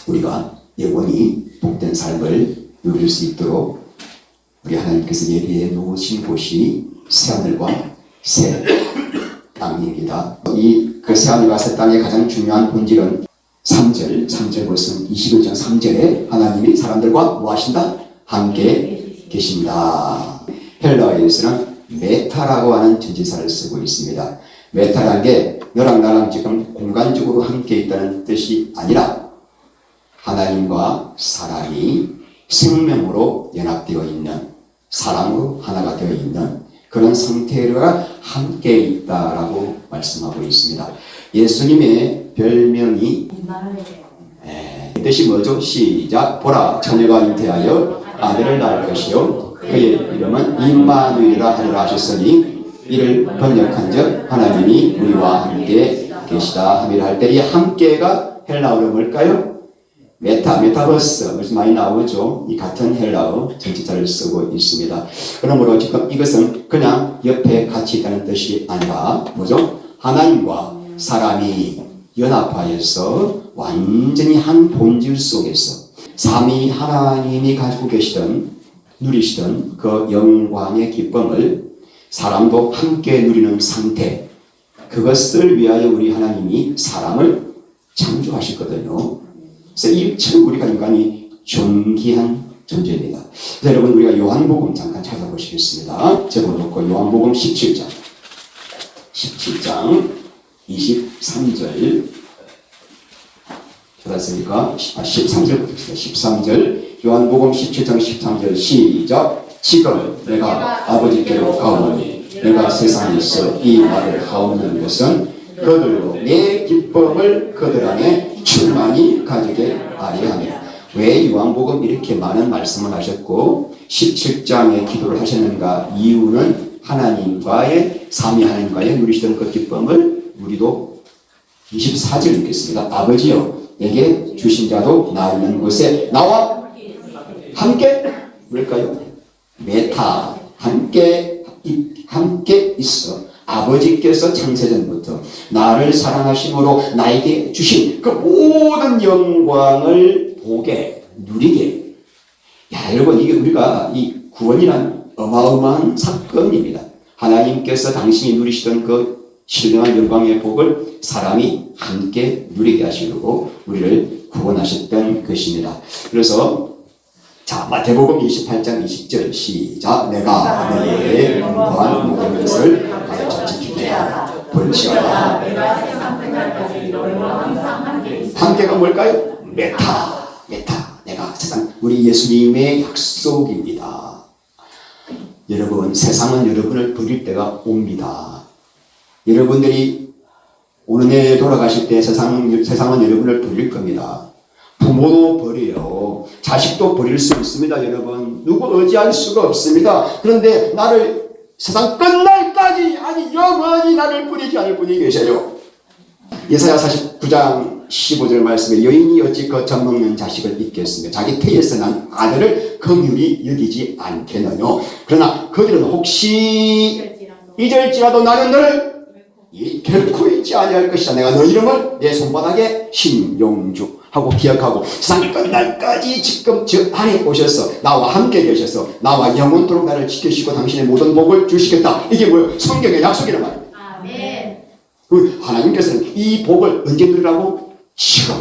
우리가 영원히 복된 삶을 누릴 수 있도록 우리 하나님께서 예비해 놓으신 곳이 새하늘과 새 땅입니다. 그 새하늘과 새 땅의 가장 중요한 본질은 3절 벌써 21장 3절에 하나님이 사람들과 뭐 하신다? 함께 계신다. 헬라어에서는 메타라고 하는 전치사를 쓰고 있습니다. 메타라는 게 너랑 나랑 지금 공간적으로 함께 있다는 뜻이 아니라 하나님과 사람이 생명으로 연합되어 있는, 사랑으로 하나가 되어 있는 그런 상태가 함께 있다라고 말씀하고 있습니다. 예수님의 별명이 뜻이 뭐죠? 시작. 보라, 처녀가 잉태하여 아들을 낳을 것이요 그의 이름은 임마누엘이라 하리라 하셨으니 이를 번역한즉 하나님이 우리와 함께 계시다 함이라 할 때 이 함께가 헬라어로 뭘까요? 메타버스 무슨 많이 나오죠. 이 같은 헬라어 전치사를 쓰고 있습니다. 그러므로 지금 이것은 그냥 옆에 같이 있다는 뜻이 아니라 뭐죠? 하나님과 사람이 연합하여서 완전히 한 본질 속에서 삼위 하나님이 가지고 계시던 누리시던 그 영광의 기쁨을 사람도 함께 누리는 상태, 그것을 위하여 우리 하나님이 사람을 창조하셨거든요. 그래서 이처럼 우리가 인간이 존귀한 존재입니다. 그래서 여러분 우리가 요한복음 잠깐 찾아보시겠습니다. 적어놓고 요한복음 17장 23절 찾았습니까? 13절부터 있습니다. 13절 요한복음 17장 13절 시작. 지금 내가 아버지께로 가오니 내가 세상에서 이 말을 하옵는 것은 그들로 내 기쁨을 그들 안에 충만히 가지게 하려 함이라. 왜 요한복음 이렇게 많은 말씀을 하셨고 17장에 기도를 하셨는가? 이유는 하나님과의 삼위 하나님과의 누리시던 그 기쁨을 우리도 24절 읽겠습니다. 아버지여 내게 주신 자도 나 있는 곳에 나와 함께 뭘까요? 메타 함께 있어. 아버지께서 창세전부터 나를 사랑하심으로 나에게 주신 그 모든 영광을 보게 누리게. 야 여러분 이게 우리가 이 구원이란 어마어마한 사건입니다. 하나님께서 당신이 누리시던 그 신령한 영광의 복을 사람이 함께 누리게 하시려고 우리를 구원하셨던 것입니다. 그래서 자 마태복음 28장 20절 시작. 내가 너희의 영광 모든 것을 가르쳐 지키게 하라. 볼지어다 함께가 뭘까요? 메타 내가 세상 우리 예수님의 약속입니다. 여러분 세상은 여러분을 버릴 때가 옵니다. 여러분들이 오늘 내일 돌아가실 때 세상은 여러분을 버릴 겁니다. 부모도 버려요. 자식도 버릴 수 있습니다. 여러분 누구 의지할 수가 없습니다. 그런데 나를 세상 끝날까지 아니 영원히 나를 버리지 않을 분이 계셔요. 예사야 49장 15절 말씀에 여인이 어찌 거쳐먹는 자식을 잊겠으며 자기 태에서 난 아들을 긍휼히 여기지 않겠느냐. 그러나 그들은 혹시 잊을지라도 나는 너를 결코 잊지 아니할 것이다. 내가 너 이름을 내 손바닥에 신용주 하고 기억하고 세상 끝날까지 지금 저 안에 오셔서 나와 함께 계셔서 나와 영원토록 나를 지키시고 당신의 모든 복을 주시겠다. 이게 뭐예요? 성경의 약속이란 말이에요. 아멘. 하나님께서는 이 복을 언제 누리라고? 지금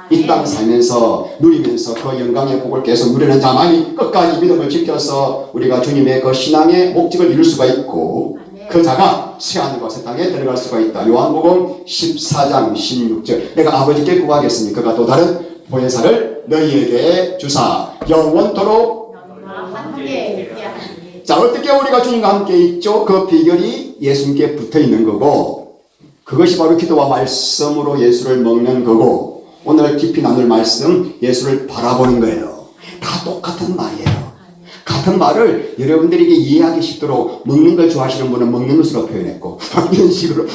이 땅 살면서 누리면서 그 영광의 복을 계속 누리는 자만이 끝까지 믿음을 지켜서 우리가 주님의 그 신앙의 목적을 이룰 수가 있고 그 자가 새하늘과 새 땅에 들어갈 수가 있다. 요한복음 14장 16절 내가 아버지께 구하겠으니 그가 또 다른 보혜사를 너희에게 주사 영원토록 함께 있게 하시니. 자 어떻게 우리가 주님과 함께 있죠? 그 비결이 예수님께 붙어있는 거고 그것이 바로 기도와 말씀으로 예수를 먹는 거고 오늘 깊이 나눌 말씀 예수를 바라보는 거예요. 다 똑같은 말이에요. 같은 말을 여러분들에게 이해하기 쉽도록 먹는 걸 좋아하시는 분은 먹는 것으로 표현했고 이런 식으로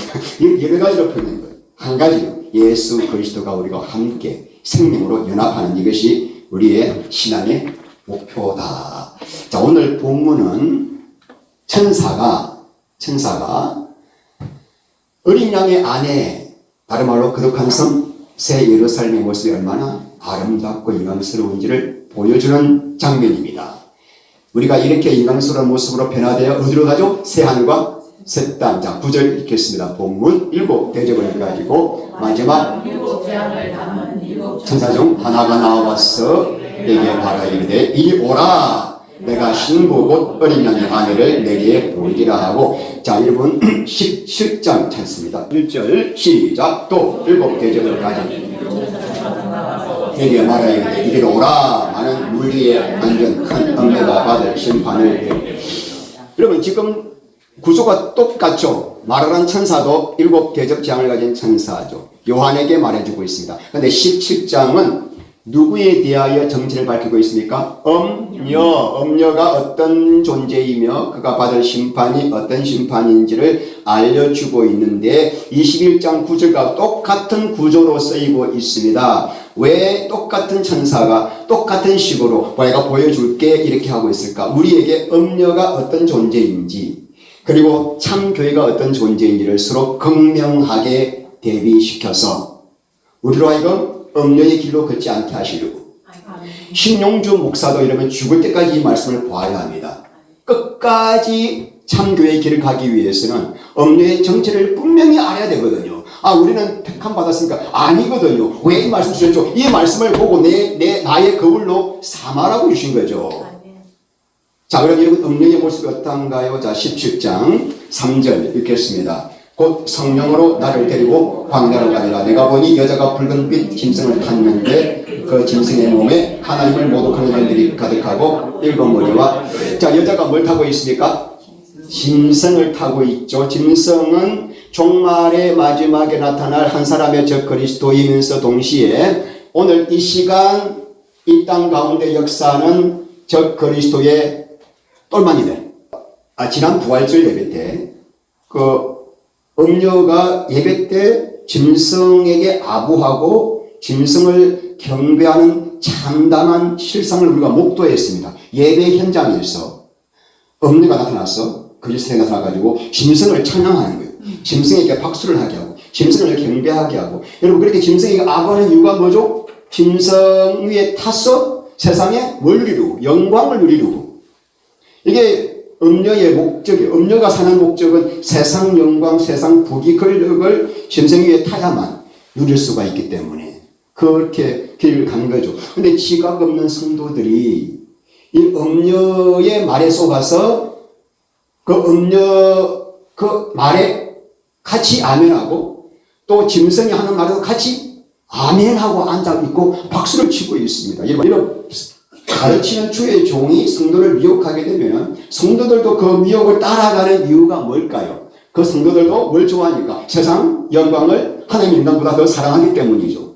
여러 가지로 표현한 거예요. 한 가지로 예수 그리스도가 우리가 함께 생명으로 연합하는 이것이 우리의 신앙의 목표다. 자 오늘 본문은 천사가 어린 양의 아내 다른 말로 거룩한 성 새 예루살렘의 모습이 얼마나 아름답고 영광스러운지를 보여주는 장면입니다. 우리가 이렇게 영광스러운 모습으로 변화되어 어디로 가죠? 새하늘과 새 땅. 자, 9절 읽겠습니다. 본문 7 대접을 가지고 마지막 천사 중 하나가 나와서 내게 말하 이르되 이리 오라. 내가 신부 곧 어린 양의 아내를 내게 보이리라 하고. 자, 여러분 17장 찾습니다. 1절 시작. 또 7 대접을 가지고 내게 말하 이르되 이리 오라. 나는 물 위에 앉은 큰 엄매가 받을 심판을. 여러분 지금 구조가 똑같죠. 말하는 천사도 7 대접 재앙을 가진 천사죠. 요한에게 말해주고 있습니다. 그런데 17장은 누구에 대하여 정체를 밝히고 있습니까? 엄녀가 어떤 존재이며 그가 받을 심판이 어떤 심판인지를 알려주고 있는데 21장 9절과 똑같은 구조로 쓰이고 있습니다. 왜 똑같은 천사가 똑같은 식으로 내가 보여줄게 이렇게 하고 있을까? 우리에게 엄녀가 어떤 존재인지 그리고 참 교회가 어떤 존재인지를 서로 극명하게 대비시켜서 우리로 하여금 엄녀의 길로 걷지 않게 하시려고. 신용주 목사도 이러면 죽을 때까지 이 말씀을 봐야 합니다. 끝까지 참교회의 길을 가기 위해서는 엄녀의 정체를 분명히 알아야 되거든요. 아, 우리는 택함 받았으니까 아니거든요. 왜 이 말씀 주셨죠? 이 말씀을 보고 나의 거울로 삼아라고 주신 거죠. 자, 그럼 여러분 엄녀의 모습이 어떤가요? 자, 17장 3절 읽겠습니다. 곧 성령으로 나를 데리고 광야로 가니라. 내가 보니 여자가 붉은빛 짐승을 탔는데 그 짐승의 몸에 하나님을 모독하는 자들이 가득하고 7머리와. 자, 여자가 뭘 타고 있습니까? 짐승을 타고 있죠. 짐승은 종말의 마지막에 나타날 한 사람의 적 그리스도이면서 동시에 오늘 이 시간 이 땅 가운데 역사하는 적 그리스도의 똘마니들. 지난 부활절 예배 때 엄녀가 예배 때 짐승에게 아부하고 짐승을 경배하는 참담한 실상을 우리가 목도했습니다. 예배 현장에서 엄녀가 나타나서 그리스도에 나타나가지고 짐승을 찬양하는 거예요. 짐승에게 박수를 하게 하고 짐승을 경배하게 하고. 여러분 그렇게 짐승에게 아부하는 이유가 뭐죠? 짐승 위에 타서 세상에 뭘 누리려고? 영광을 누리려고. 이게 엄녀의 목적이, 엄녀가 사는 목적은 세상 영광, 세상 부귀, 권력을 짐승 위에 타야만 누릴 수가 있기 때문에 그렇게 길을 간 거죠. 근데 지각 없는 성도들이 이 엄녀의 말에 속아서 그 엄녀 그 말에 같이 아멘하고 또 짐승이 하는 말에도 같이 아멘하고 앉아있고 박수를 치고 있습니다. 이런 가르치는 주의 종이 성도를 미혹하게 되면 성도들도 그 미혹을 따라가는 이유가 뭘까요? 그 성도들도 뭘 좋아하니까? 세상 영광을 하나님 영광보다 더 사랑하기 때문이죠.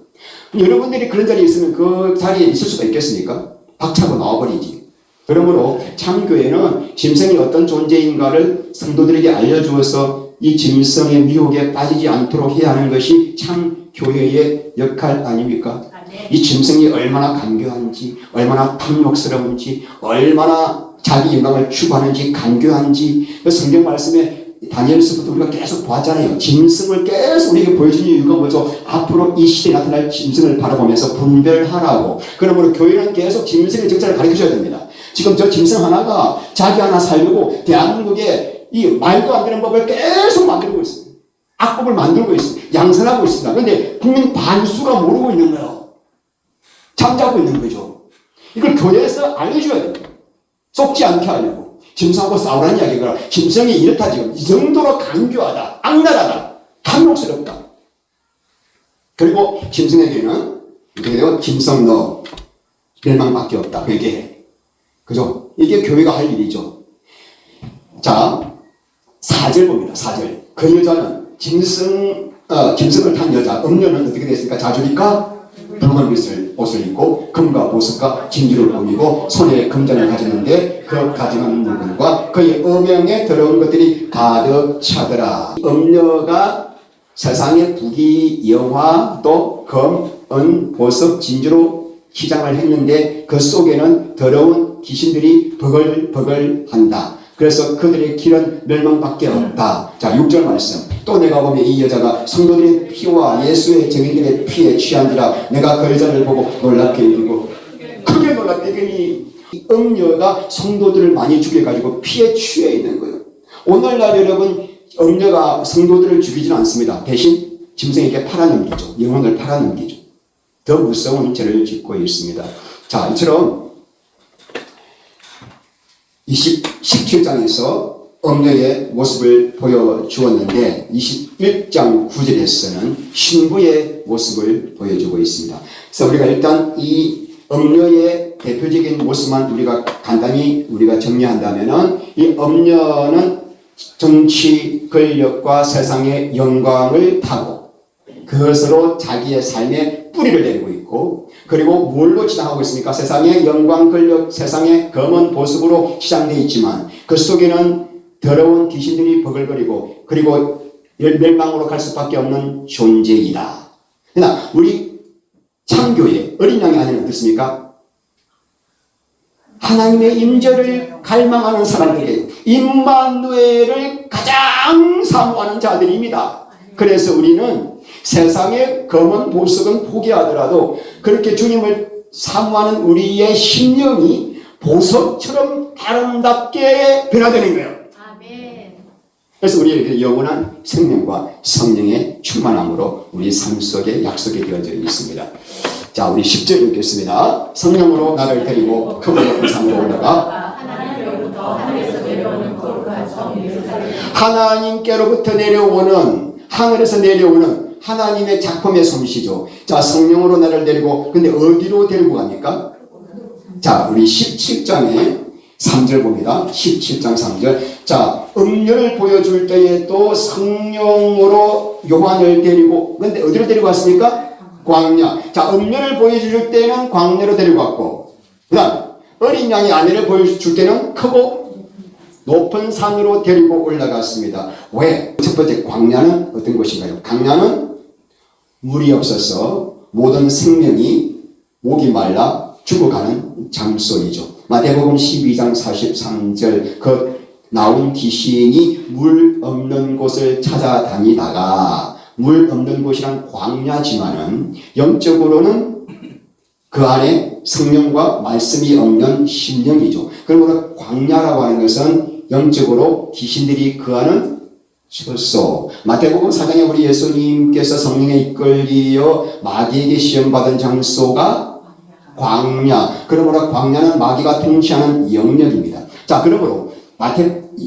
여러분들이 그런 자리에 있으면 그 자리에 있을 수가 있겠습니까? 박차고 나와버리지. 그러므로 참교회는 짐승이 어떤 존재인가를 성도들에게 알려주어서 이 짐승의 미혹에 빠지지 않도록 해야 하는 것이 참교회의 역할 아닙니까? 이 짐승이 얼마나 간교한지, 얼마나 탐욕스러운지, 얼마나 자기 영광을 추구하는지, 간교한지, 그 성경 말씀에 다니엘서부터 우리가 계속 보았잖아요. 짐승을 계속 우리에게 보여주는 이유가 뭐죠? 앞으로 이 시대에 나타날 짐승을 바라보면서 분별하라고. 그러므로 교회는 계속 짐승의 정체를 가르쳐줘야 됩니다. 지금 저 짐승 하나가 자기 하나 살려고 대한민국에 이 말도 안 되는 법을 계속 만들고 있습니다. 악법을 만들고 있습니다. 양산하고 있습니다. 그런데 국민 반수가 모르고 있는 거예요. 잠자고 있는 거죠. 이걸 교회에서 알려줘야 됩니다. 속지 않게 하려고. 짐승하고 싸우라는 이야기가 짐승이 이렇다 지금. 이 정도로 간교하다, 악랄하다, 탐욕스럽다. 그리고 짐승에게는 이렇게 되고 짐승 너 멸망밖에 없다. 회개해. 그죠? 이게 교회가 할 일이죠. 자, 4절 봅니다. 4절. 그 여자는 짐승을 탄 여자, 음녀는 어떻게 됐습니까? 자주니까 붉은 옷을 입고 금과 보석과 진주를 꾸미고 손에 금잔을 가졌는데 그 가지는 물건과 그의 음영에 들어온 것들이 가득 차더라. 음녀가 세상의 부귀, 영화, 또 금, 은, 보석, 진주로 시장을 했는데 그 속에는 더러운 귀신들이 버글버글 한다. 그래서 그들의 길은 멸망밖에 없다. 자, 6절 말씀. 또 내가 보면 이 여자가 성도들의 피와 예수의 증인들의 피에 취한지라 내가 그 여자를 보고 놀랍게 여기고 크게 놀랍게 여기니 음녀가 성도들을 많이 죽여가지고 피에 취해 있는 거예요. 오늘날 여러분 음녀가 성도들을 죽이지는 않습니다. 대신 짐승에게 팔아넘기죠. 영혼을 팔아넘기죠. 더 무서운 죄를 짓고 있습니다. 자, 이처럼 17장에서 음녀의 모습을 보여주었는데 21장 9절에서는 신부의 모습을 보여주고 있습니다. 그래서 우리가 일단 이 음녀의 대표적인 모습만 우리가 간단히 우리가 정리한다면은 이 음녀는 정치, 권력과 세상의 영광을 타고 그것으로 자기의 삶에 뿌리를 내리고 있고 그리고 뭘로 치장하고 있습니까? 세상의 영광, 권력, 세상의 검은 보습으로 치장되어 있지만 그 속에는 더러운 귀신들이 버글거리고 그리고 멸망으로 갈 수밖에 없는 존재이다. 그러나 우리 창교회 어린 양의 안에는 어떻습니까? 하나님의 임재를 갈망하는 사람들에게 임마누엘을 가장 사모하는 자들입니다. 그래서 우리는 세상의 검은 보석은 포기하더라도 그렇게 주님을 사모하는 우리의 심령이 보석처럼 아름답게 변화되는 거예요. 아멘. 그래서 우리에게 영원한 생명과 성령의 충만함으로 우리 삶 속에 약속이 되어져 있습니다. 자, 우리 10절 읽겠습니다. 성령으로 나를 데리고 크고 높은 산으로 올라가 하나님께로부터 내려오는 하늘에서 내려오는 하나님의 작품의 솜씨죠. 자, 성령으로 나를 데리고 근데 어디로 데리고 갑니까? 자, 우리 17장에 3절 봅니다. 17장 3절. 자, 음료를 보여줄 때에 또 성령으로 요한을 데리고 근데 어디로 데리고 갔습니까? 광야. 자, 음료를 보여줄 때는 광야로 데리고 갔고 그 다음 어린 양의 아내를 보여줄 때는 크고 높은 산으로 데리고 올라갔습니다. 왜? 첫 번째 광야는 어떤 곳인가요? 광야는 물이 없어서 모든 생명이 목이 말라 죽어가는 장소이죠. 마태복음 12장 43절 그 나온 귀신이 물 없는 곳을 찾아다니다가 물 없는 곳이란 광야지만은 영적으로는 그 안에 성령과 말씀이 없는 심령이죠. 그러므로 광야라고 하는 것은 영적으로 귀신들이 거하는 처소. 마태복음 4장에 우리 예수님께서 성령에 이끌리어 마귀에게 시험받은 장소가 광야. 그러므로 광야는 마귀가 통치하는 영역입니다. 자, 그러므로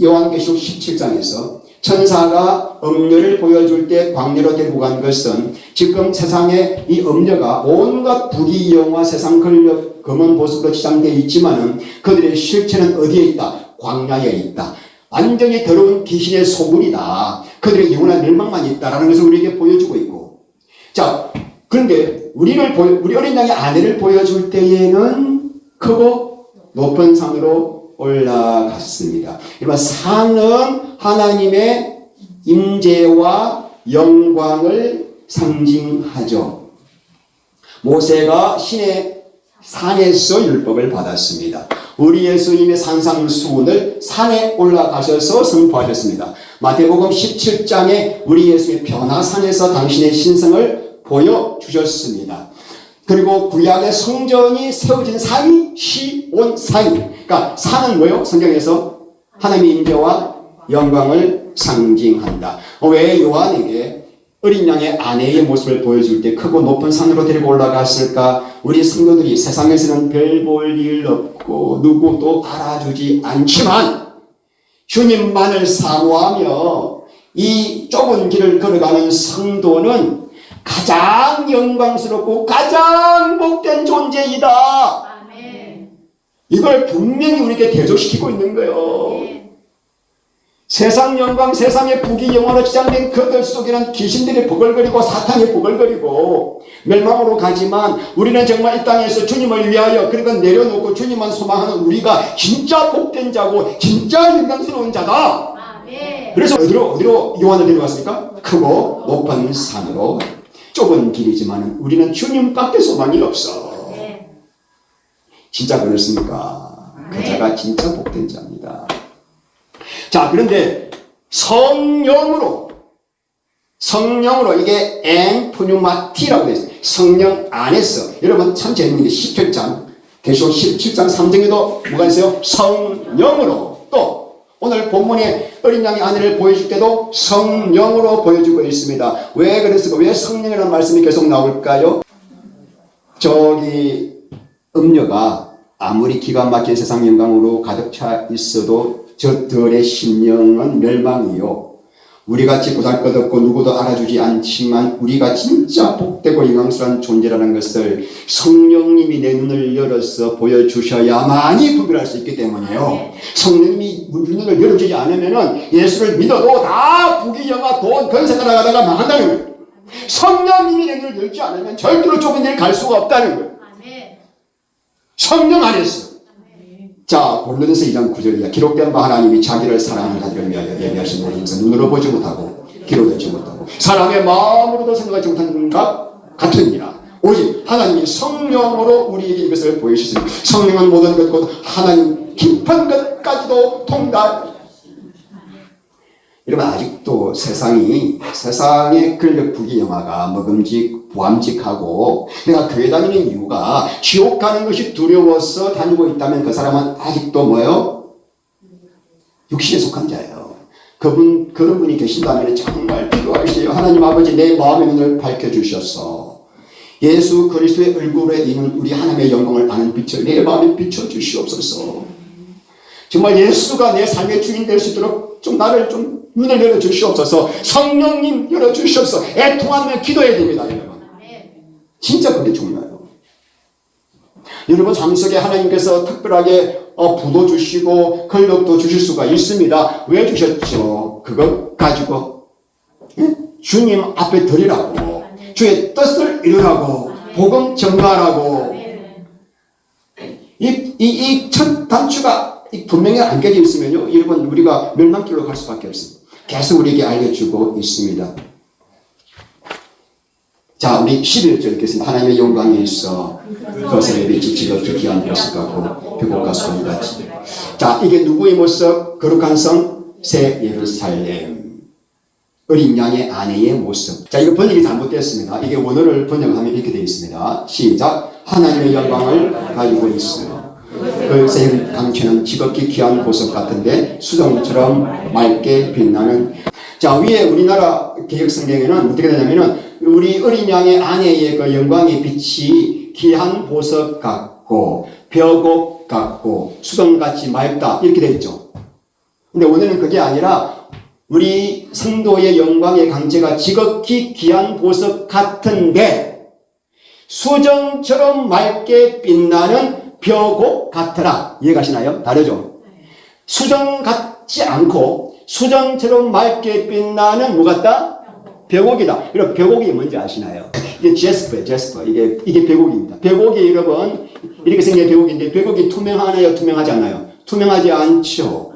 요한계시록 17장에서 천사가 음녀를 보여줄 때 광야로 데리고 간 것은 지금 세상에 이 음녀가 온갖 부귀영화 세상 권력 검은 보석으로 치장되어 있지만은 그들의 실체는 어디에 있다? 광야에 있다. 완전히 더러운 귀신의 소굴이다. 그들의 영원한 멸망만 있다라는 것을 우리에게 보여주고 있고. 자, 그런데 우리 어린 양의 아내를 보여줄 때에는 크고 높은 산으로 올라갔습니다. 그러면 산은 하나님의 임재와 영광을 상징하죠. 모세가 신의 산에서 율법을 받았습니다. 우리 예수님의 산상수훈을 산에 올라가셔서 선포하셨습니다. 마태복음 17장에 우리 예수의 변화산에서 당신의 신성을 보여주셨습니다. 그리고 구약의 성전이 세워진 산이 시온산이. 그러니까 산은 뭐요? 성경에서 하나님의 임재와 영광을 상징한다. 왜 요한에게 어린 양의 아내의 모습을 보여줄 때 크고 높은 산으로 데리고 올라갔을까? 우리 성도들이 세상에서는 별 볼 일 없고 누구도 알아주지 않지만 주님만을 사모하며 이 좁은 길을 걸어가는 성도는 가장 영광스럽고 가장 복된 존재이다. 아멘. 이걸 분명히 우리에게 대조시키고 있는 거예요. 세상 영광, 세상의 부귀영화로 치장된 그들 속에는 귀신들이 버글거리고 사탄이 버글거리고 멸망으로 가지만 우리는 정말 이 땅에서 주님을 위하여 그러니까 내려놓고 주님만 소망하는 우리가 진짜 복된 자고 진짜 영광스러운 자다. 아멘. 그래서 어디로 요한을 데려갔습니까? 크고 높은 산으로. 좁은 길이지만 우리는 주님밖에 소망이 없어. 진짜 그렇습니까? 그 자가 진짜 복된 자입니다. 자, 그런데 성령으로 이게 엠프뉴마티라고 되어 있어요. 성령 안에서. 여러분 참 재밌는 게 17장 계시록 17장 3장에도 뭐가 있어요? 성령으로. 또 오늘 본문에 어린 양의 아내를 보여줄 때도 성령으로 보여주고 있습니다. 왜 그랬을까? 왜 성령이라는 말씀이 계속 나올까요? 저기 음료가 아무리 기가 막힌 세상 영광으로 가득 차 있어도 저들의 심령은 멸망이요. 우리같이 보잘것없고 누구도 알아주지 않지만 우리가 진짜 복되고 영광스러운 존재라는 것을 성령님이 내 눈을 열어서 보여주셔야만이 구별할 수 있기 때문에요. 성령님이 우리 눈을 열어주지 않으면 예수를 믿어도 다 부귀영화 돈 건세 따라가다가 망한다는 거예요. 성령님이 내 눈을 열지 않으면 절대로 좁은 데를 갈 수가 없다는 거예요. 성령 안에서. 자, 고린도전서 2장 9절이야. 기록된 바 하나님이 자기를 사랑하는 자들을 위하여 예비하신 것을 눈으로 보지 못하고 귀로 듣지 못하고 사람의 마음으로도 생각하지 못하는 것 같으니라. 오직 하나님이 성령으로 우리에게 이것을 보여주셨으니 성령은 모든 것 곧 하나님 깊은 것까지도 통달. 여러분 아직도 세상의 권력 부귀영화가 먹음직 부함직하고 내가 교회 다니는 이유가 지옥 가는 것이 두려워서 다니고 있다면 그 사람은 아직도 뭐예요? 육신에 속한 자예요. 그런 분이 계신다면 정말 필요하시죠. 하나님 아버지 내 마음의 눈을 밝혀주셔서 예수 그리스도의 얼굴에 있는 우리 하나님의 영광을 아는 빛을 내 마음에 비춰주시옵소서. 정말 예수가 내 삶의 주인 될 수 있도록 나를 눈을 열어주시옵소서. 성령님 열어주시옵소서. 애통하며 기도해야 됩니다. 여러분 진짜 그게 중요해요. 여러분 삶 속에 하나님께서 특별하게 부도 주시고 권력도 주실 수가 있습니다. 왜 주셨죠? 그거 가지고 주님 앞에 드리라고, 주의 뜻을 이루라고, 복음 전가하라고. 이 첫 단추가 분명히 안 깨져 있으면요, 여러분 우리가 멸망길로 갈 수밖에 없습니다. 계속 우리에게 알려주고 있습니다. 자, 우리 11절 읽겠습니다. 하나님의 영광에 있어 그것의 빛이 지극히 귀한 모습 같고 벽옥과 소리같이. 자, 이게 누구의 모습? 거룩한 성 새 예루살렘 어린 양의 아내의 모습. 자, 이거 번역이 잘못됐습니다. 이게 원어를 번역하면 이렇게 되어 있습니다. 시작. 하나님의 영광을 가지고 있어요. 그 새 강체는 지극히 귀한 보석 같은데 수정처럼 맑게 빛나는. 자, 위에 우리나라 개혁성경에는 어떻게 되냐면은 우리 어린 양의 아내의 그 영광의 빛이 귀한 보석 같고 벽옥 같고 수정같이 맑다 이렇게 되어 있죠. 근데 오늘은 그게 아니라 우리 성도의 영광의 강체가 지극히 귀한 보석 같은데 수정처럼 맑게 빛나는 벽옥 같으라. 이해가시나요? 다르죠? 수정 같지 않고 수정처럼 맑게 빛나는 뭐 같다? 벽옥이다. 여러분 벽옥이 뭔지 아시나요? 이게 제스퍼. 이게 벽옥입니다. 벽옥이 여러분 이렇게 생긴 벽옥인데 벽옥이 투명하나요? 투명하지 않나요? 투명하지 않죠.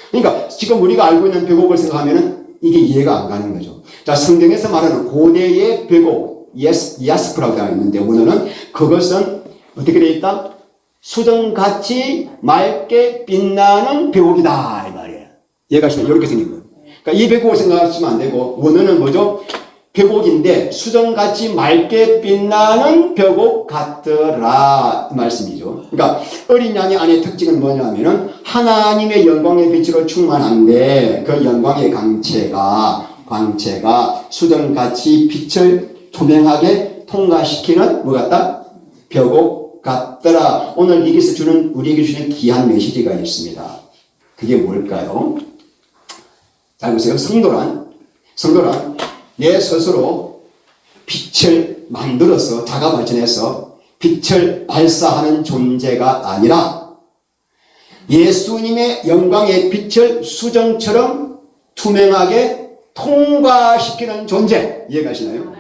그러니까 지금 우리가 알고 있는 벽옥을 생각하면은 이게 이해가 안 가는 거죠. 자, 성경에서 말하는 고대의 벽옥, 야스프라고 되어 있는데 오늘은 그것은 어떻게 되어 있다? 수정같이 맑게 빛나는 벽옥이다 이 말이에요. 얘가 이렇게 생긴 거예요. 그러니까 이 벽옥을 생각하시면 안 되고 원어는 뭐죠? 벽옥인데 수정같이 맑게 빛나는 벽옥 같더라 이 말씀이죠. 그러니까 어린 양의 안의 특징은 뭐냐면은 하나님의 영광의 빛으로 충만한데 그 영광의 광채가 수정같이 빛을 투명하게 통과시키는 뭐 같다? 벽옥 같더라. 오늘 여기서 우리에게 주는 귀한 메시지가 있습니다. 그게 뭘까요? 잘 보세요. 성도란 내 스스로 빛을 만들어서 자가 발전해서 빛을 발사하는 존재가 아니라 예수님의 영광의 빛을 수정처럼 투명하게 통과시키는 존재. 이해가시나요?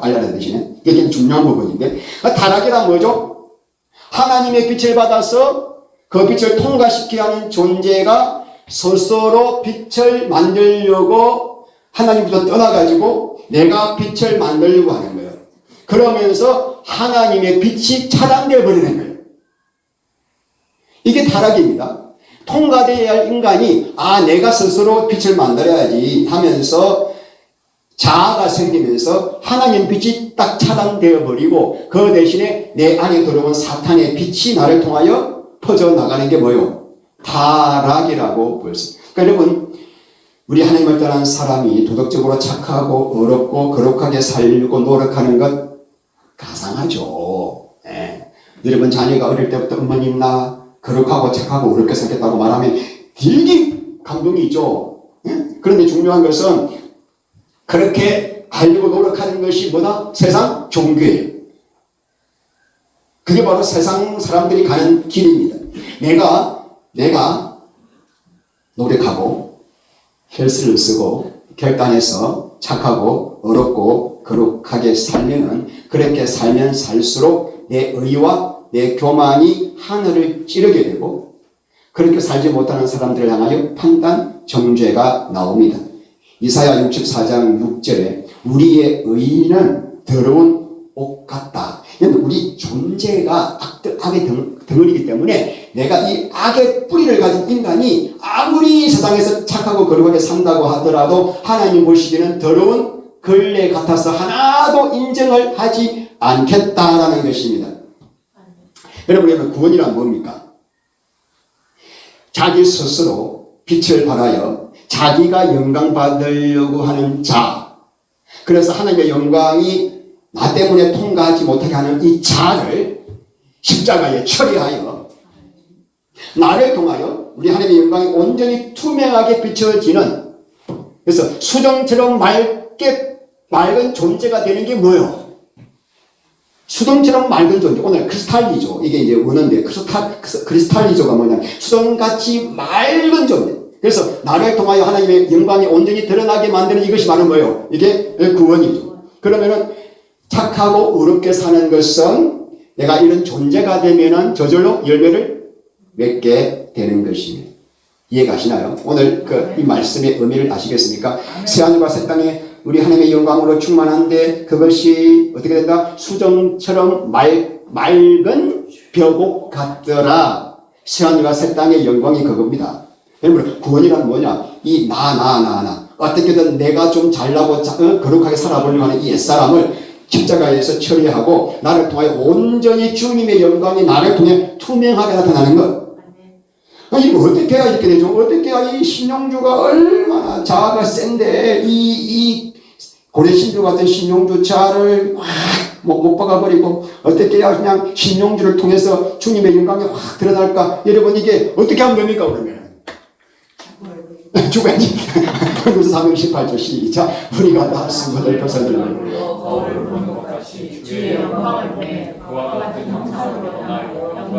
빨리 알아듣으시네. 이게 중요한 부분인데 타락이란 뭐죠? 하나님의 빛을 받아서 그 빛을 통과시켜야 하는 존재가 스스로 빛을 만들려고 하나님부터 떠나가지고 내가 빛을 만들려고 하는 거예요. 그러면서 하나님의 빛이 차단되어 버리는 거예요. 이게 타락입니다. 통과되어야 할 인간이 내가 스스로 빛을 만들어야지 하면서 자아가 생기면서 하나님 빛이 딱 차단되어 버리고 그 대신에 내 안에 들어온 사탄의 빛이 나를 통하여 퍼져나가는 게 뭐요? 타락이라고 보였습니다. 그러니까 여러분, 우리 하나님을 떠난 사람이 도덕적으로 착하고 어렵고 거룩하게 살려고 노력하는 것 가상하죠. 여러분 자녀가 어릴 때부터 어머님 나 거룩하고 착하고 어렵게 살겠다고 말하면 되게 감동이 있죠. 그런데 중요한 것은 그렇게 하려고 노력하는 것이 뭐다? 세상 종교예요. 그게 바로 세상 사람들이 가는 길입니다. 내가 노력하고 헬스를 쓰고 결단해서 착하고 어렵고 거룩하게 살면은 그렇게 살면 살수록 내 의와 내 교만이 하늘을 찌르게 되고 그렇게 살지 못하는 사람들을 향하여 판단, 정죄가 나옵니다. 이사야 64장 6절에 우리의 의는 더러운 옷 같다. 우리 존재가 악의 덩어리이기 때문에 내가 이 악의 뿌리를 가진 인간이 아무리 세상에서 착하고 거룩하게 산다고 하더라도 하나님 보시기에는 더러운 걸레 같아서 하나도 인정을 하지 않겠다라는 것입니다. 여러분, 구원이란 뭡니까? 자기 스스로 빛을 발하여 자기가 영광 받으려고 하는 자, 그래서 하나님의 영광이 나 때문에 통과하지 못하게 하는 이 자를 십자가에 처리하여 나를 통하여 우리 하나님의 영광이 온전히 투명하게 비춰지는, 그래서 수정처럼 맑은 존재가 되는 게 뭐예요? 수동처럼 맑은 존재. 오늘 크리스탈리조. 이게 이제 원어인데, 크리스탈리조가 뭐냐면, 수동같이 맑은 존재. 그래서 나를 통하여 하나님의 영광이 온전히 드러나게 만드는 이것이 바로 뭐예요? 이게 구원이죠. 그러면은, 착하고 어렵게 사는 것은 내가 이런 존재가 되면은 저절로 열매를 맺게 되는 것입니다. 이해가시나요? 오늘 이 말씀의 의미를 아시겠습니까? 새하늘과 새 땅에 우리 하나님의 영광으로 충만한데 그것이 어떻게 된다? 수정처럼 맑은 벼곡 같더라. 새하늘과 새 땅의 영광이 그겁니다. 여러분, 구원이란 뭐냐? 이 나. 어떻게든 내가 좀 잘나고 거룩하게 살아보려고 하는 이 옛사람을 십자가에서 처리하고 나를 통하여 온전히 주님의 영광이 나를 통해 투명하게 나타나는 것. 이거 어떻게 해야 이렇게 되죠? 어떻게 해야 이 신용주가 얼마나 자아가 센데 이 고래신주 같은 신용주 자를 확 못 박아버리고 어떻게 해야 그냥 신용주를 통해서 주님의 영광이 확 드러날까? 여러분, 이게 어떻게 하면 됩니까? 그러면 죽어야지. 그래서 318조 시작. 우리가 다 수건을 벗어들고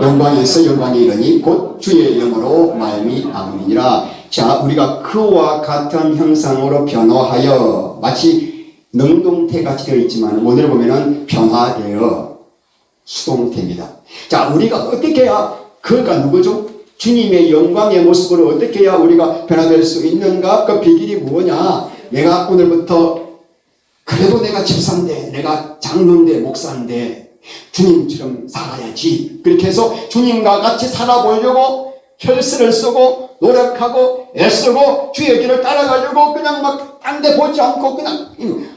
영광에서 영광이 이르니 곧 주의 영으로 말미암으니라. 자, 우리가 그와 같은 형상으로 변화하여, 마치 능동태같이 되어 있지만 오늘 보면은 변화되어 수동태입니다. 자, 우리가 어떻게 해야, 그가 누구죠? 주님의 영광의 모습으로 어떻게 해야 우리가 변화될 수 있는가? 그 비결이 뭐냐? 내가 오늘부터 그래도 내가 집사인데, 내가 장로인데, 목사인데 주님처럼 살아야지. 그렇게 해서 주님과 같이 살아보려고 혈세를 쓰고 노력하고 애쓰고 주의 길을 따라가려고 그냥 막 딴 데 보지 않고 그냥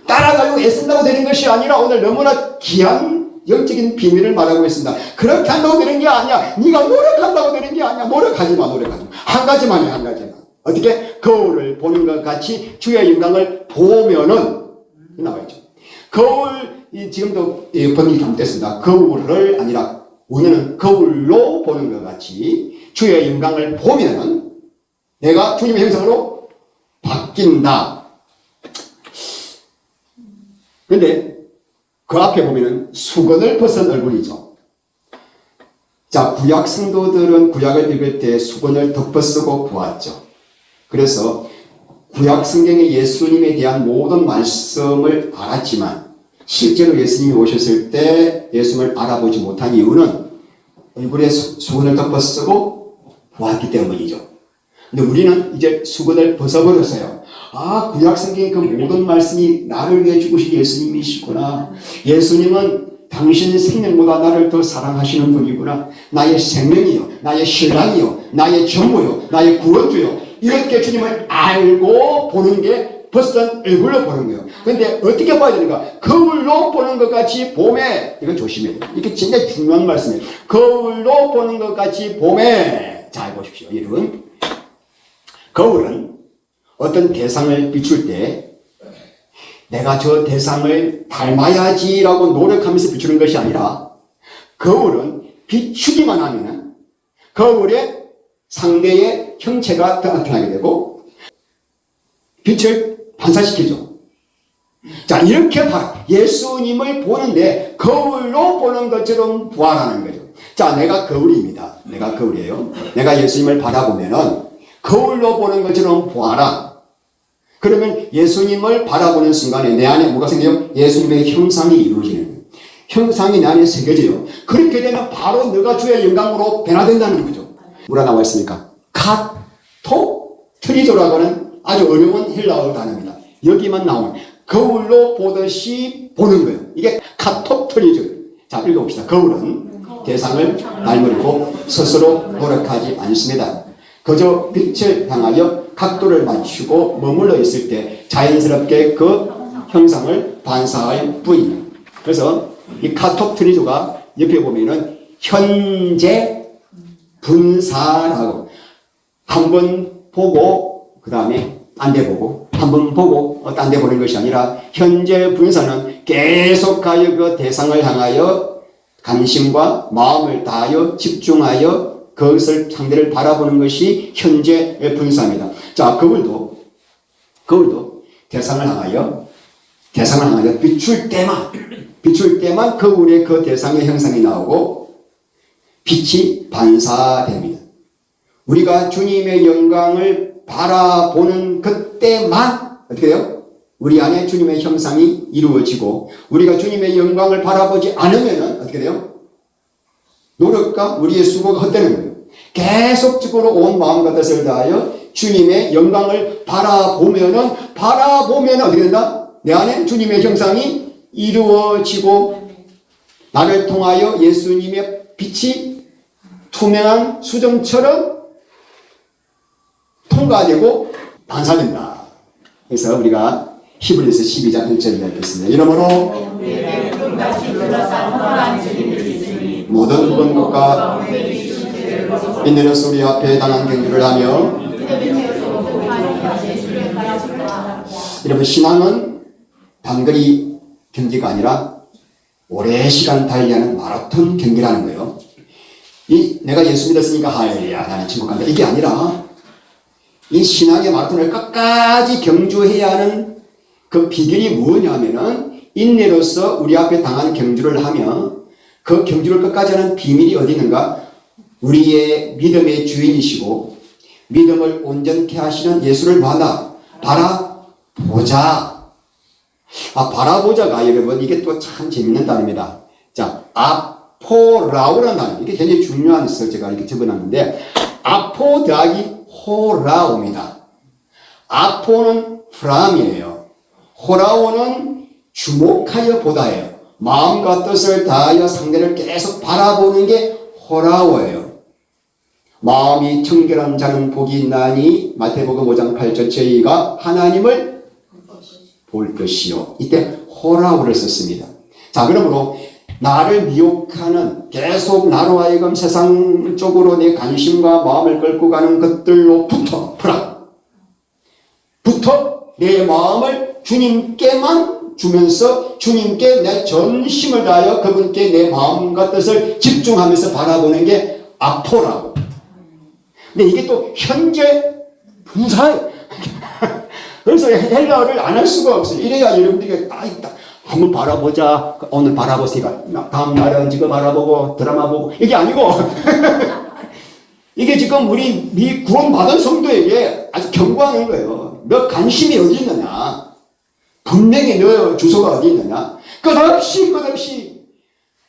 따라가려고 애쓴다고 되는 것이 아니라 오늘 너무나 귀한 영적인 비밀을 말하고 있습니다. 그렇게 한다고 되는 게 아니야. 네가 노력한다고 되는 게 아니야. 노력하지 마. 한 가지만 해, 한 가지만. 어떻게? 거울을 보는 것 같이 주의 영광을 보면은 나와있죠. 거울, 지금도 번역이 잘못됐습니다. 거울을 아니라 원어는 거울로 보는 것 같이 주의 영광을 보면은 내가 주님의 형상으로 바뀐다. 근데 그 앞에 보면은 수건을 벗은 얼굴이죠. 자, 구약 성도들은 구약을 읽을 때 수건을 덮어쓰고 보았죠. 그래서 구약 성경의 예수님에 대한 모든 말씀을 알았지만 실제로 예수님이 오셨을 때 예수님을 알아보지 못한 이유는 얼굴에 수건을 덮어쓰고 보았기 때문이죠. 근데 우리는 이제 수건을 벗어버렸어요. 아, 구약 성경의 그 모든 말씀이 나를 위해 죽으신 예수님이시구나. 예수님은 당신 생명보다 나를 더 사랑하시는 분이구나. 나의 생명이요, 나의 신랑이요, 나의 전부요, 나의 구원주요. 이렇게 주님을 알고 보는 게 벌써 얼굴로 보는 거예요. 근데 어떻게 봐야 되는가? 거울로 보는 것 같이 봄에, 이거 조심해야 돼요. 이게 진짜 중요한 말씀이에요. 거울로 보는 것 같이 봄에. 잘 보십시오, 여러분. 거울은 어떤 대상을 비출 때 내가 저 대상을 닮아야지라고 노력하면서 비추는 것이 아니라 거울은 비추기만 하면은 거울에 상대의 형체가 나타나게 되고 빛을 반사시키죠. 자, 이렇게 봐. 예수님을 보는데 거울로 보는 것처럼 부활하는 거죠. 자, 내가 거울입니다. 내가 거울이에요. 내가 예수님을 바라보면은 거울로 보는 것처럼 부활하. 그러면 예수님을 바라보는 순간에 내 안에 뭐가 생겨요? 예수님의 형상이 이루어지는 거예요. 형상이 내 안에 새겨져요. 그렇게 되면 바로 너가 주의 영광으로 변화된다는 거죠. 뭐라 나와 있습니까? 카토트리조라고 하는 아주 어려운 헬라어 단어입니다. 여기만 나오는 거울로 보듯이 보는 거예요. 이게 카토트리조. 자, 읽어봅시다. 거울은 대상을 닮으려고 스스로 노력하지 않습니다. 그저 빛을 향하여 각도를 맞추고 머물러 있을 때 자연스럽게 그 형상을 반사할 뿐입니다. 그래서 이 카토트리조가 옆에 보면은 현재 분사라고 한 번 보고 그 다음에 딴 데 보고 한 번 보고 딴 데 보는 것이 아니라 현재 분사는 계속하여 그 대상을 향하여 관심과 마음을 다하여 집중하여 그것을 상대를 바라보는 것이 현재 분사입니다. 자, 거울도 대상을 향하여 비출 때만 거울에 그 대상의 형상이 나오고 빛이 반사됩니다. 우리가 주님의 영광을 바라보는 그때만 어떻게 돼요? 우리 안에 주님의 형상이 이루어지고 우리가 주님의 영광을 바라보지 않으면 어떻게 돼요? 노력과 우리의 수고가 헛되는 거예요. 계속적으로 온 마음과 뜻을 다하여 주님의 영광을 바라보면은 어떻게 된다? 내 안에 주님의 형상이 이루어지고 나를 통하여 예수님의 빛이 투명한 수정처럼 통과되고 반사된다. 그래서 우리가 히브리서 12장 1절을 읽겠습니다. 이러므로 모든 번복과 인내로서 우리 앞에 당한 경주를 하며 여러분 신앙은 단거리 경기가 아니라 오래 시간 달리하는 마라톤 경기라는 거예요. 내가 예수 믿었으니까 할렐루야 나는 천국 간다 이게 아니라 이 신앙의 마라톤을 끝까지 경주해야 하는 그 비결이 뭐냐면은 인내로서 우리 앞에 당한 경주를 하며 그 경주를 끝까지 하는 비밀이 어디 있는가? 우리의 믿음의 주인이시고 믿음을 온전케 하시는 예수를 바라보자. 바라보자가 여러분 이게 또 참 재밌는 단어입니다. 자, 아포라오라는 단어 이게 굉장히 중요한 것을 제가 이렇게 적어놨는데 아포 더하기 호라오입니다. 아포는 프람이에요. 호라오는 주목하여 보다예요. 마음과 뜻을 다하여 상대를 계속 바라보는 게 호라오예요. 마음이 청결한 자는 복이 있나니 마태복음 5장 8절 저희가 하나님을 볼 것이요. 이때 호라오를 썼습니다. 자, 그러므로 나를 미혹하는 계속 나로 하여금 세상 쪽으로 내 관심과 마음을 끌고 가는 것들로부터 내 마음을 주님께만 주면서 주님께 내 전심을 다하여 그분께 내 마음과 뜻을 집중하면서 바라보는 게 아포라고. 근데 이게 또 현재 분사예요. 그래서 헬라어를 안 할 수가 없어요. 이래야 여러분들이 한번 바라보자. 오늘 바라보시니까 다음 날은 지금 바라보고 드라마 보고 이게 아니고 이게 지금 우리 구원받은 성도에게 아주 경고하는 거예요. 너 관심이 어디 있느냐? 분명히 너 주소가 어디 있느냐? 끝없이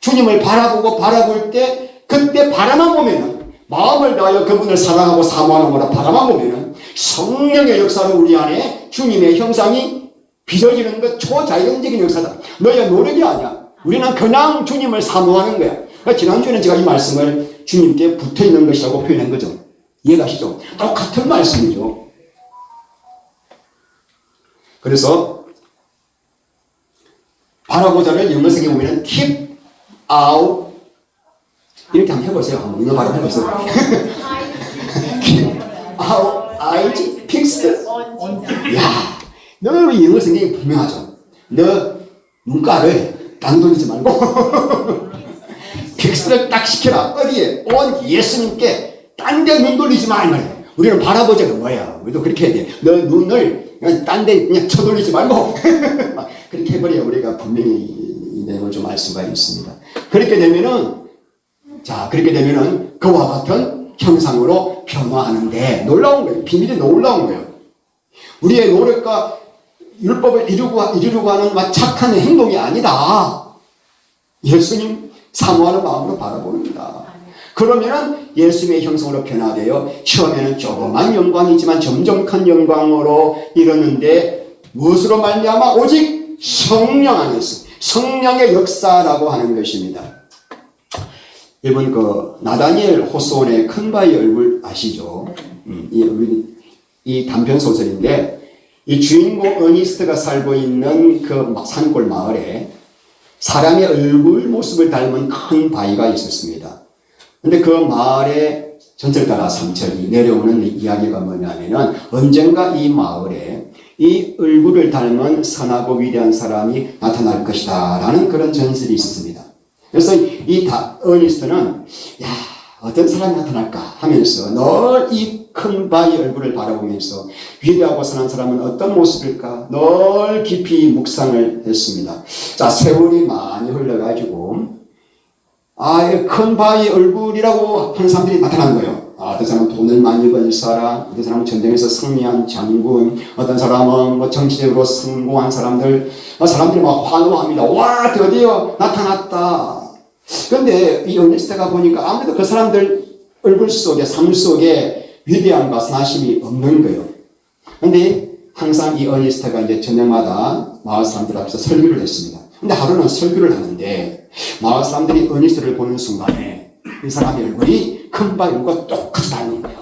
주님을 바라볼 때 그때 바라만 보면은 마음을 다하여 그분을 사랑하고 사모하는 거라 바라만 보면은 성령의 역사로 우리 안에 주님의 형상이 빚어지는 것 초자연적인 역사다. 너의 노력이 아니야. 우리는 그냥 주님을 사모하는 거야. 그러니까 지난주에는 제가 이 말씀을 주님께 붙어있는 것이라고 표현한 거죠. 이해가시죠? 똑같은 말씀이죠. 그래서 바라보자를 영어성에 보면 keep out 이렇게 한번 해보세요. 한번 영어 발음 해보세요. keep out eyes fixed. 야, 너 영어 성경이 분명하죠. 너 눈가를 딴 돌리지 말고 픽스를 딱 시켜라. 어디에? 온 예수님께 딴 데 눈 돌리지 마. 이 말이야. 우리는 바라보자가 뭐야? 우리도 그렇게 해야 돼. 너 눈을 그냥 딴 데 그냥 쳐돌리지 말고 그렇게 해버려야 우리가 분명히 이 내용을 좀 알 수가 있습니다. 그렇게 되면은 그와 같은 형상으로 변화하는데 놀라운 거예요. 비밀이 놀라운 거예요. 우리의 노력과 율법을 이루려고 하는 착한 행동이 아니다. 예수님 사모하는 마음으로 바라봅니다. 그러면은 예수님의 형상으로 변화되어 처음에는 조그만 영광이지만 점점 큰 영광으로 이르는데 무엇으로 말미암아? 오직 성령 안에서 성령의 역사라고 하는 것입니다. 여러분 나다니엘 호소온의 큰 바위 얼굴 아시죠? 이 단편 소설인데 이 주인공 어니스트가 살고 있는 그 산골 마을에 사람의 얼굴 모습을 닮은 큰 바위가 있었습니다. 근데 그 마을의 전철 따라 삼천이 내려오는 이야기가 뭐냐면은 언젠가 이 마을에 이 얼굴을 닮은 선하고 위대한 사람이 나타날 것이다 라는 그런 전설이 있었습니다. 그래서 이 어니스트는 어떤 사람이 나타날까 하면서 늘 이 큰 바위 얼굴을 바라보면서 위대하고 선한 사람은 어떤 모습일까 늘 깊이 묵상을 했습니다. 자, 세월이 많이 흘러가지고 큰 바위 얼굴이라고 하는 사람들이 나타난 거예요. 어떤 사람은 돈을 많이 번 사람, 어떤 사람은 전쟁에서 승리한 장군, 어떤 사람은 정치적으로 성공한 사람들, 사람들이 막 환호합니다. 와, 드디어 나타났다. 그런데 이 어니스트가 보니까 아무래도 그 사람들 얼굴 속에, 삶 속에 위대함과 선하심이 없는 거예요. 그런데 항상 이 어니스트가 이제 저녁마다 마을 사람들 앞에서 설교를 했습니다. 근데 하루는 설교를 하는데 마을 사람들이 어니스트를 보는 순간에 이 사람의 얼굴이 큰 바위 얼굴과 똑같이 닮은 거예요.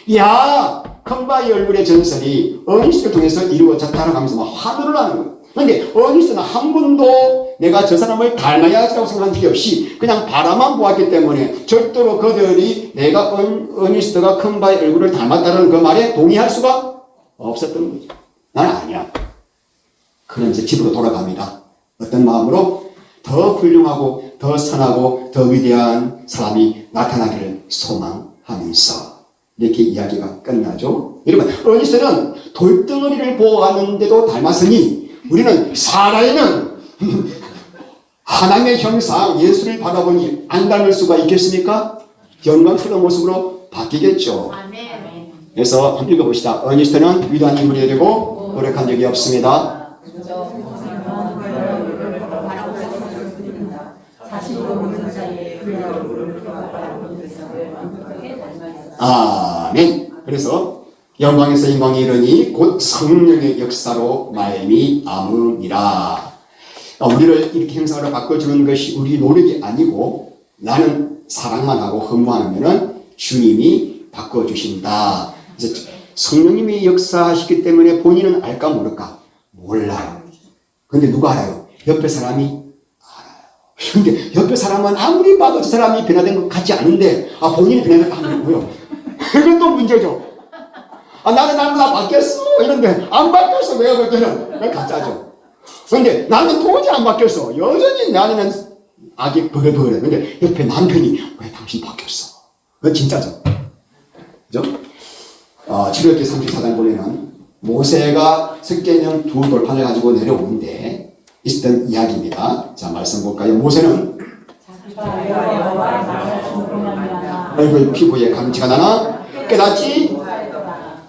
이야, 큰 바위 얼굴의 전설이 어니스트를 통해서 이루어졌다고 하면서 막 환호를 하는 거예요. 그런데 어니스트는 한 번도 내가 저 사람을 닮아야지라고 생각한 적이 없이 그냥 바라만 보았기 때문에 절대로 그들이 내가 어니스트가 큰 바위 얼굴을 닮았다는 그 말에 동의할 수가 없었던 거죠. 나는 아니야. 그러면서 집으로 돌아갑니다. 어떤 마음으로? 더 훌륭하고 더 선하고 더 위대한 사람이 나타나기를 소망하면서 이렇게 이야기가 끝나죠. 여러분, 어니스트는 돌덩어리를 보았는데도 닮았으니 우리는 살아있는 하나님의 형상 예수를 바라보니 안 닮을 수가 있겠습니까? 영광스러운 모습으로 바뀌겠죠. 그래서 한번 읽어봅시다. 어니스트는 위대한 인물이 되고 노력한 적이 없습니다. 아멘. 그래서 영광에서 영광이 이르니 곧 성령의 역사로 말미암으니라. 우리를 이렇게 형상으로 바꿔주는 것이 우리 노력이 아니고 나는 사랑만 하고 헌무하면은 주님이 바꿔주신다. 그래서 성령님이 역사하시기 때문에 본인은 알까 모를까? 몰라요. 근데 누가 알아요? 옆에 사람이 알아요. 근데 옆에 사람은 아무리 봐도 저 사람이 변화된 것 같지 않은데 본인이 변화됐다 하는 거예요. 이건 또 문제죠. 나는 나보다 바뀌었어 이런데 안 바뀌었어. 왜요? 그때는 가짜죠. 그런데 나는 도저히 안 바뀌었어. 여전히 나는 악이 버글버글해. 근데 옆에 남편이 왜 당신 바뀌었어? 그건 진짜죠. 그죠? 출애굽기 34장 보면은 모세가 석계명 2돌판을 가지고 내려오는데 있었던 이야기입니다. 자, 말씀 볼까요? 모세는 얼굴 피부에 감지가 나나 깨닫지?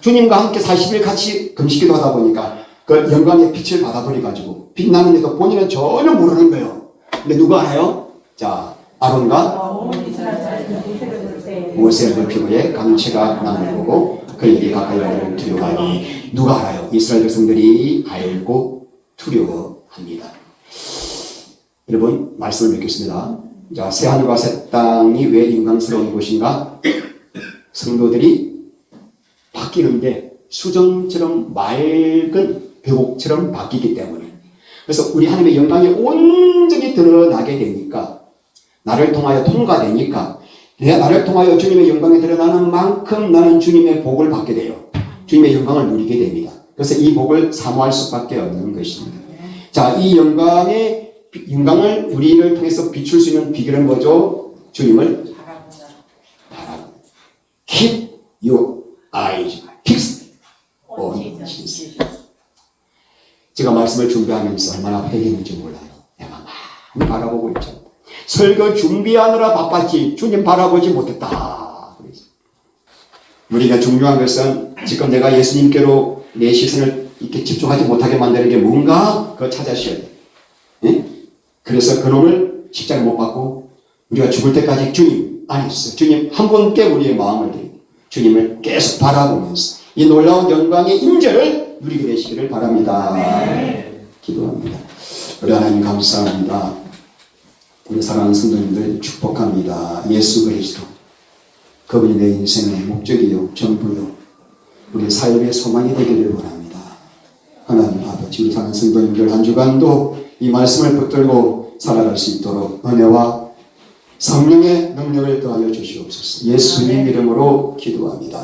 주님과 함께 40일 같이 금식기도 하다 보니까 그 영광의 빛을 받아버려가지고 빛나는데도 본인은 전혀 모르는 거예요. 근데 누가 알아요? 자, 아론과 모세 얼굴 피부에 감지가 나는 거고 그에게 가까이 오기를 두려워하니 누가 알아요? 이스라엘 백성들이 알고 두려워합니다. 여러분 말씀을 맺겠습니다. 자, 새하늘과 새 땅이 왜 영광스러운 곳인가? 성도들이 바뀌는데 수정처럼 맑은 벽옥처럼 바뀌기 때문에. 그래서 우리 하나님의 영광이 온전히 드러나게 되니까, 나를 통하여 통과되니까, 내가 나를 통하여 주님의 영광이 드러나는 만큼 나는 주님의 복을 받게 돼요. 주님의 영광을 누리게 됩니다. 그래서 이 복을 사모할 수밖에 없는 것입니다. 자, 이 영광을 우리를 통해서 비출 수 있는 비결은 뭐죠? 주님을 바라보는. Keep your eyes fixed on Jesus. 제가 말씀을 준비하면서 얼마나 회개했는지 몰라요. 내가 많이 바라보고 있죠. 설교 준비하느라 바빴지 주님 바라보지 못했다. 우리가 중요한 것은 지금 내가 예수님께로 내 시선을 이렇게 집중하지 못하게 만드는 게 뭔가 그거 찾아셔야 돼. 예? 그래서 그놈을 십자가 못 받고 우리가 죽을 때까지 주님 안에서 주님 한 분께 우리의 마음을 드리고 주님을 계속 바라보면서 이 놀라운 영광의 임재를 누리게 되시기를 바랍니다. 네. 기도합니다. 우리 하나님 감사합니다. 우리 사랑하는 성도님들 축복합니다. 예수 그리스도 그분이 내 인생의 목적이요 전부요 우리 삶의 소망이 되기를 원합니다. 하나님 아버지, 우리 사랑하는 성도님들 한 주간도 이 말씀을 붙들고 살아갈 수 있도록 은혜와 성령의 능력을 더하여 주시옵소서. 예수님 이름으로 기도합니다.